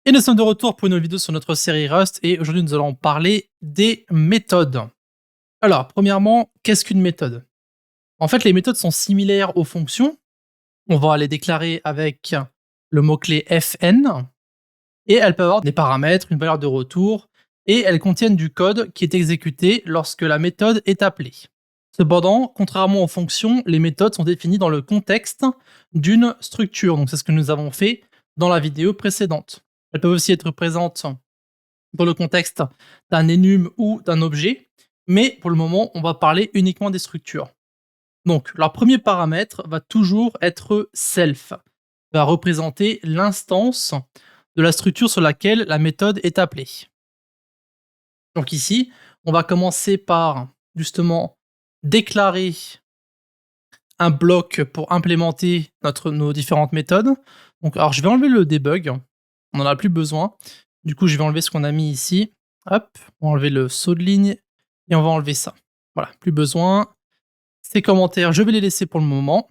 Et nous sommes de retour pour une nouvelle vidéo sur notre série Rust et aujourd'hui nous allons parler des méthodes. Alors, premièrement, qu'est-ce qu'une méthode? En fait, les méthodes sont similaires aux fonctions. On va les déclarer avec le mot-clé fn et elles peuvent avoir des paramètres, une valeur de retour et elles contiennent du code qui est exécuté lorsque la méthode est appelée. Cependant, contrairement aux fonctions, les méthodes sont définies dans le contexte d'une structure. Donc c'est ce que nous avons fait dans la vidéo précédente. Elles peuvent aussi être présentes dans le contexte d'un enum ou d'un objet, mais pour le moment, on va parler uniquement des structures. Donc, leur premier paramètre va toujours être self, va représenter l'instance de la structure sur laquelle la méthode est appelée. Donc ici, on va commencer par justement déclarer un bloc pour implémenter nos différentes méthodes. Donc, alors je vais enlever le debug, on n'en a plus besoin. Du coup, je vais enlever ce qu'on a mis ici. Hop, on va enlever le saut de ligne et on va enlever ça. Voilà, plus besoin. Ces commentaires, je vais les laisser pour le moment.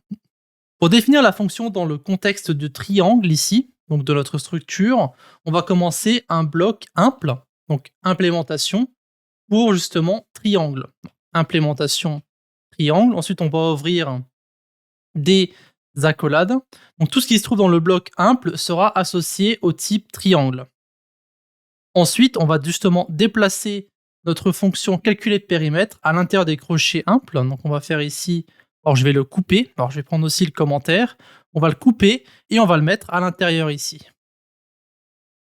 Pour définir la fonction dans le contexte de triangle ici, donc de notre structure, on va commencer un bloc imple, donc implémentation, pour justement triangle. Implémentation triangle. Ensuite, on va ouvrir des accolades. Donc tout ce qui se trouve dans le bloc imple sera associé au type triangle. Ensuite, on va justement déplacer notre fonction calculer de périmètre à l'intérieur des crochets imples. Donc on va faire ici, alors je vais le couper, alors je vais prendre aussi le commentaire, on va le couper et on va le mettre à l'intérieur ici.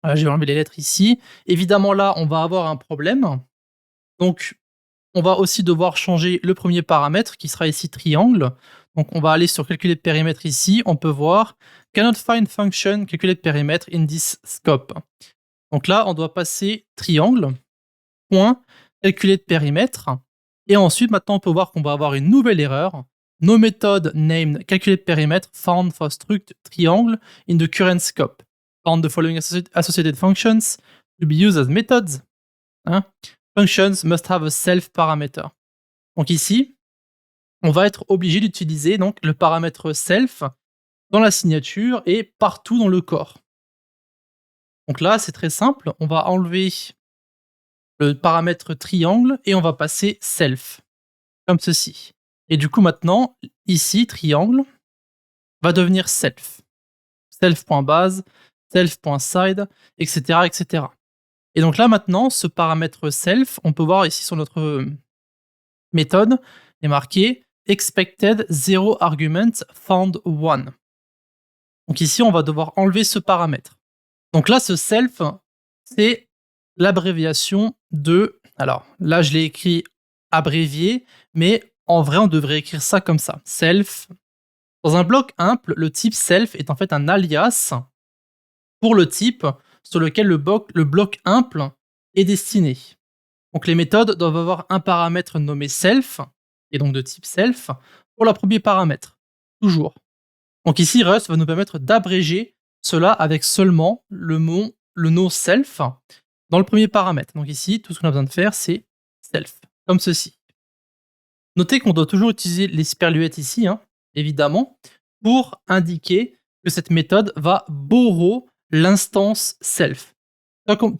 Voilà, je vais enlever les lettres ici. Évidemment là, on va avoir un problème. Donc on va aussi devoir changer le premier paramètre qui sera ici triangle. Donc on va aller sur calculer de périmètre ici, on peut voir cannot find function calculer de périmètre in this scope. Donc là, on doit passer triangle, point, calculer de périmètre. Et ensuite, maintenant, on peut voir qu'on va avoir une nouvelle erreur. No method named calculate périmètre found for struct triangle in the current scope. Found the following associated functions to be used as methods. Hein? Functions must have a self parameter. Donc ici, on va être obligé d'utiliser donc le paramètre self dans la signature et partout dans le corps. Donc là, c'est très simple. On va enlever le paramètre triangle et on va passer self, comme ceci. Et du coup, maintenant, ici, triangle va devenir self. Self.base, self.side, etc., etc. Et donc là, maintenant, ce paramètre self, on peut voir ici sur notre méthode, est marqué expected 0 argument found 1. Donc ici, on va devoir enlever ce paramètre. Donc là, ce self, c'est l'abréviation de... Alors là, je l'ai écrit abrévié, mais en vrai, on devrait écrire ça comme ça. Self. Dans un bloc imple, le type self est en fait un alias pour le type sur lequel le bloc imple est destiné. Donc les méthodes doivent avoir un paramètre nommé self, et donc de type self, pour le premier paramètre. Toujours. Donc ici, Rust va nous permettre d'abréger cela avec seulement le nom self dans le premier paramètre. Donc ici, tout ce qu'on a besoin de faire, c'est self, comme ceci. Notez qu'on doit toujours utiliser les superluettes ici, hein, évidemment, pour indiquer que cette méthode va borrow l'instance self.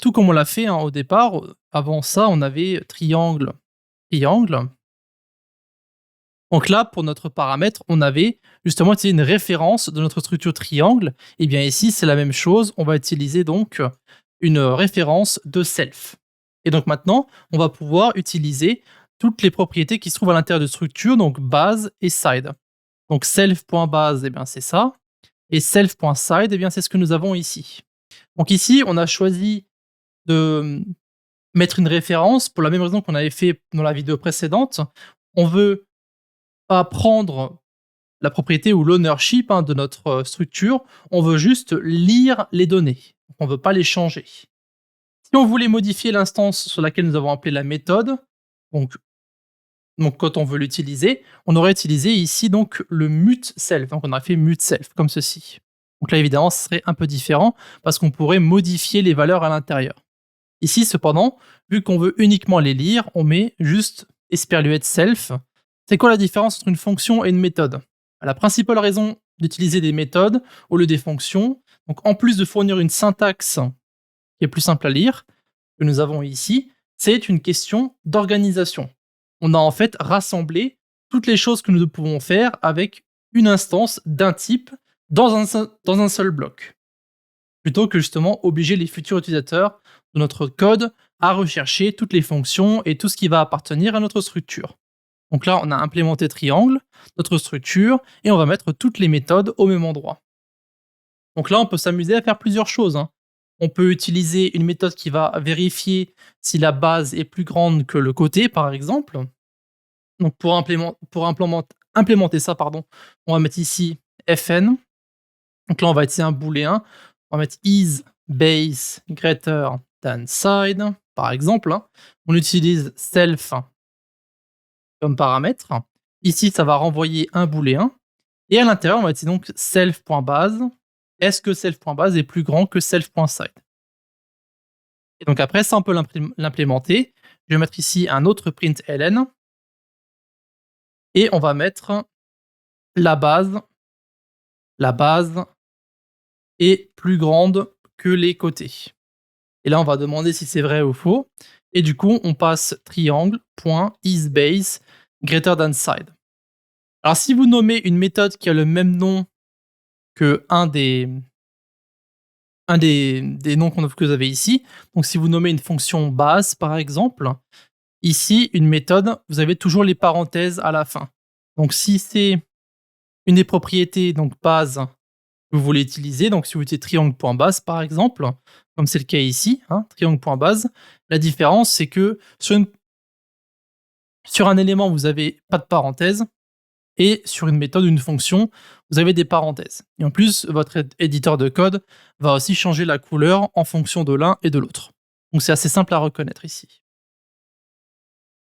Tout comme on l'a fait hein, au départ, avant ça, on avait triangle, triangle. Donc là, pour notre paramètre, on avait justement utilisé une référence de notre structure triangle. Et bien ici, c'est la même chose. On va utiliser donc une référence de self. Et donc maintenant, on va pouvoir utiliser toutes les propriétés qui se trouvent à l'intérieur de structure, donc base et side. Donc self.base, eh bien c'est ça. Et self.side, eh bien c'est ce que nous avons ici. Donc ici, on a choisi de mettre une référence pour la même raison qu'on avait fait dans la vidéo précédente. On veut pas prendre la propriété ou l'ownership de notre structure, on veut juste lire les données. On ne veut pas les changer. Si on voulait modifier l'instance sur laquelle nous avons appelé la méthode, donc quand on veut l'utiliser, on aurait utilisé ici donc le mute self. Donc on aurait fait mute self comme ceci. Donc là évidemment ce serait un peu différent parce qu'on pourrait modifier les valeurs à l'intérieur. Ici cependant, vu qu'on veut uniquement les lire, on met juste esperluette self. C'est quoi la différence entre une fonction et une méthode? La principale raison d'utiliser des méthodes au lieu des fonctions, donc en plus de fournir une syntaxe qui est plus simple à lire, que nous avons ici, c'est une question d'organisation. On a en fait rassemblé toutes les choses que nous pouvons faire avec une instance d'un type dans un seul bloc, plutôt que justement obliger les futurs utilisateurs de notre code à rechercher toutes les fonctions et tout ce qui va appartenir à notre structure. Donc là, on a implémenté triangle, notre structure, et on va mettre toutes les méthodes au même endroit. Donc là, on peut s'amuser à faire plusieurs choses, hein. On peut utiliser une méthode qui va vérifier si la base est plus grande que le côté, par exemple. Donc implémenter ça, pardon, on va mettre ici fn. Donc là, on va utiliser un booléen. On va mettre is base greater than side, par exemple, hein. On utilise self comme paramètre. Ici, ça va renvoyer un booléen. Et à l'intérieur, on va utiliser donc self.base. Est-ce que self.base est plus grand que self.side? Et donc après, ça, on peut l'implémenter. Je vais mettre ici un autre println. Et on va mettre la base est plus grande que les côtés. Et là, on va demander si c'est vrai ou faux. Et du coup, on passe triangle.isBase greater than side. Alors, si vous nommez une méthode qui a le même nom que un des noms que vous avez ici, donc si vous nommez une fonction base, par exemple, ici, une méthode, vous avez toujours les parenthèses à la fin. Donc, si c'est une des propriétés, donc base, que vous voulez utiliser, donc si vous utilisez triangle.base, par exemple, comme c'est le cas ici, hein, triangle.base, la différence, c'est que sur un élément, vous n'avez pas de parenthèse, et sur une méthode, une fonction, vous avez des parenthèses. Et en plus, votre éditeur de code va aussi changer la couleur en fonction de l'un et de l'autre. Donc c'est assez simple à reconnaître ici.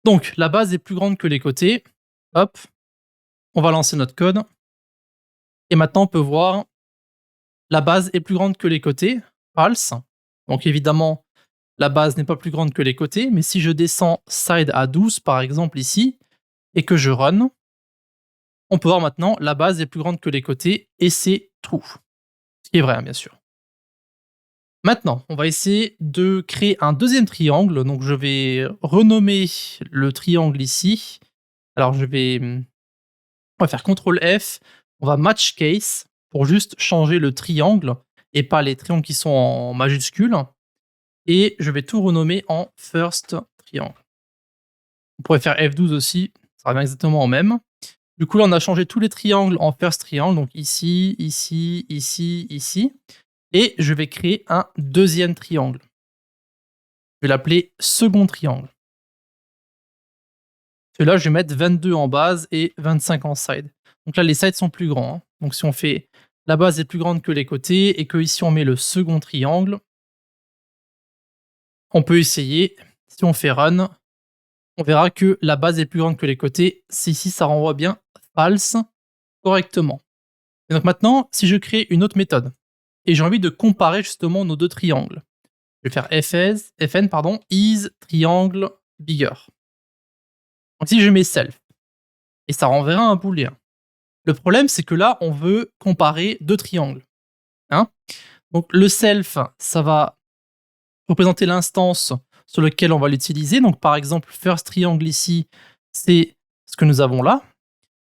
Donc la base est plus grande que les côtés. Hop, on va lancer notre code. Et maintenant, on peut voir la base est plus grande que les côtés. False. Donc évidemment, la base n'est pas plus grande que les côtés, mais si je descends side à 12, par exemple ici, et que je run, on peut voir maintenant la base est plus grande que les côtés, et c'est true. Ce qui est vrai, hein, bien sûr. Maintenant, on va essayer de créer un deuxième triangle. Donc je vais renommer le triangle ici. Alors on va faire CTRL F, on va match case pour juste changer le triangle et pas les triangles qui sont en majuscule. Et je vais tout renommer en first triangle. On pourrait faire F12 aussi, ça revient exactement au même. Du coup, là, on a changé tous les triangles en first triangle, donc ici, ici, ici, ici. Et je vais créer un deuxième triangle. Je vais l'appeler second triangle. Celui-là, je vais mettre 22 en base et 25 en side. Donc là, les sides sont plus grands, hein. Donc si on fait la base est plus grande que les côtés et que ici on met le second triangle, on peut essayer. Si on fait run, on verra que la base est plus grande que les côtés. Si ici, ça renvoie bien false correctement. Et donc maintenant, si je crée une autre méthode et j'ai envie de comparer justement nos deux triangles, je vais faire fn is triangle bigger. Donc si je mets self, et ça renverra un booléen. Le problème, c'est que là, on veut comparer deux triangles, hein. Donc le self, ça va représenter l'instance sur laquelle on va l'utiliser. Donc par exemple, first triangle ici, c'est ce que nous avons là.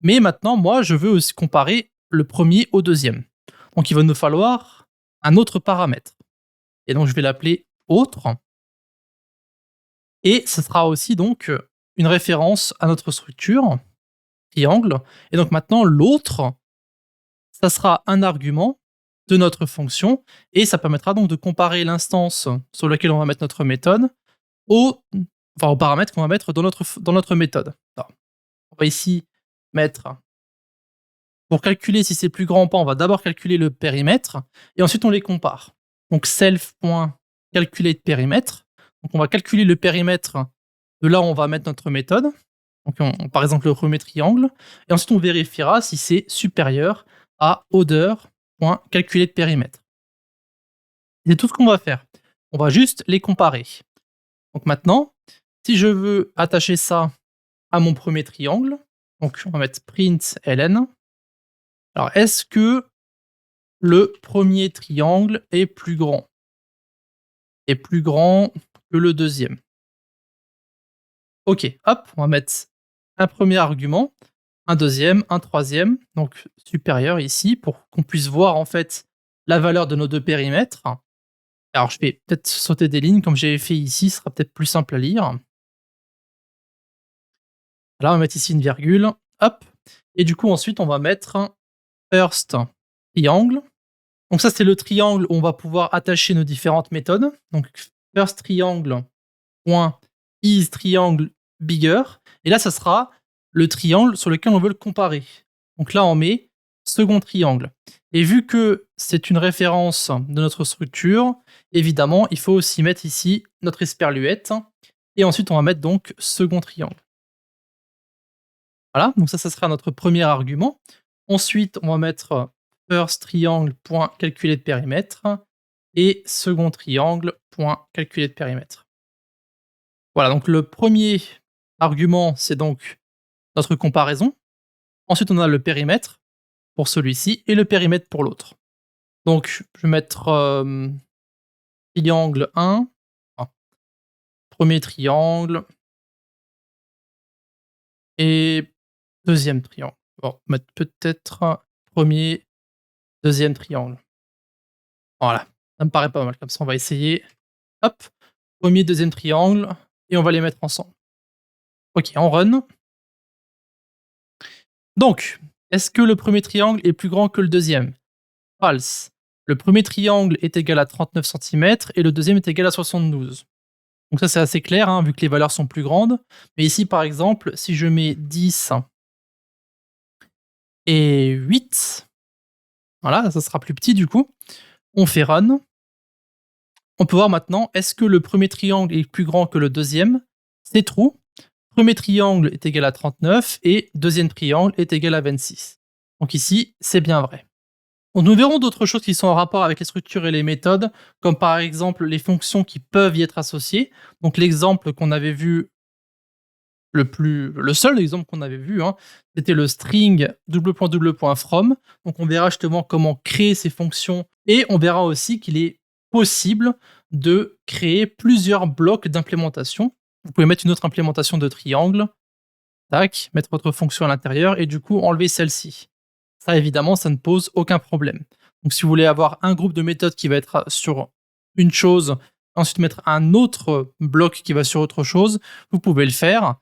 Mais maintenant, moi, je veux aussi comparer le premier au deuxième. Donc il va nous falloir un autre paramètre. Et donc je vais l'appeler autre. Et ce sera aussi donc une référence à notre structure, triangle. Et donc maintenant, l'autre, ça sera un argument de notre fonction et ça permettra donc de comparer l'instance sur laquelle on va mettre notre méthode au paramètre qu'on va mettre dans notre méthode. Alors, on va ici mettre, pour calculer si c'est plus grand ou pas, on va d'abord calculer le périmètre et ensuite on les compare. Donc self.calculate périmètre. Donc on va calculer le périmètre de là où on va mettre notre méthode. Donc par exemple le premier triangle. Et ensuite on vérifiera si c'est supérieur à order.calculate périmètre. C'est tout ce qu'on va faire. On va juste les comparer. Donc maintenant, si je veux attacher ça à mon premier triangle, donc on va mettre println. Alors est-ce que le premier triangle est plus grand? est plus grand que le deuxième. Ok, hop, on va mettre un premier argument, un deuxième, un troisième, donc supérieur ici, pour qu'on puisse voir en fait la valeur de nos deux périmètres. Alors je vais peut-être sauter des lignes comme j'ai fait ici, ce sera peut-être plus simple à lire. Là, on va mettre ici une virgule, hop, et du coup ensuite on va mettre first triangle. Donc ça c'est le triangle où on va pouvoir attacher nos différentes méthodes. Donc first triangle point is triangle bigger, et là ça sera le triangle sur lequel on veut le comparer. Donc là on met second triangle. Et vu que c'est une référence de notre structure, évidemment il faut aussi mettre ici notre esperluette, et ensuite on va mettre donc second triangle. Voilà, donc ça sera notre premier argument. Ensuite, on va mettre first triangle point calculer de périmètre et second triangle point calculer de périmètre. Voilà, donc le premier argument, c'est donc notre comparaison. Ensuite, on a le périmètre pour celui-ci et le périmètre pour l'autre. Donc, je vais mettre triangle 1, premier triangle et deuxième triangle. Bon, on va mettre peut-être premier, deuxième triangle. Voilà, ça me paraît pas mal. Comme ça, on va essayer. Hop, premier, deuxième triangle, et on va les mettre ensemble. Ok, on run. Donc, est-ce que le premier triangle est plus grand que le deuxième? False. Le premier triangle est égal à 39 cm et le deuxième est égal à 72. Donc ça, c'est assez clair, hein, vu que les valeurs sont plus grandes. Mais ici, par exemple, si je mets 10 et 8, voilà, ça sera plus petit du coup. On fait run. On peut voir maintenant, est-ce que le premier triangle est plus grand que le deuxième? C'est true. Premier triangle est égal à 39 et deuxième triangle est égal à 26. Donc ici, c'est bien vrai. Donc nous verrons d'autres choses qui sont en rapport avec les structures et les méthodes, comme par exemple les fonctions qui peuvent y être associées. Donc l'exemple qu'on avait vu, le seul exemple qu'on avait vu, hein, c'était le string from. Donc on verra justement comment créer ces fonctions et on verra aussi qu'il est possible de créer plusieurs blocs d'implémentation. Vous pouvez mettre une autre implémentation de triangle, tac, mettre votre fonction à l'intérieur et du coup enlever celle-ci. Ça évidemment, ça ne pose aucun problème. Donc si vous voulez avoir un groupe de méthodes qui va être sur une chose, ensuite mettre un autre bloc qui va sur autre chose, vous pouvez le faire.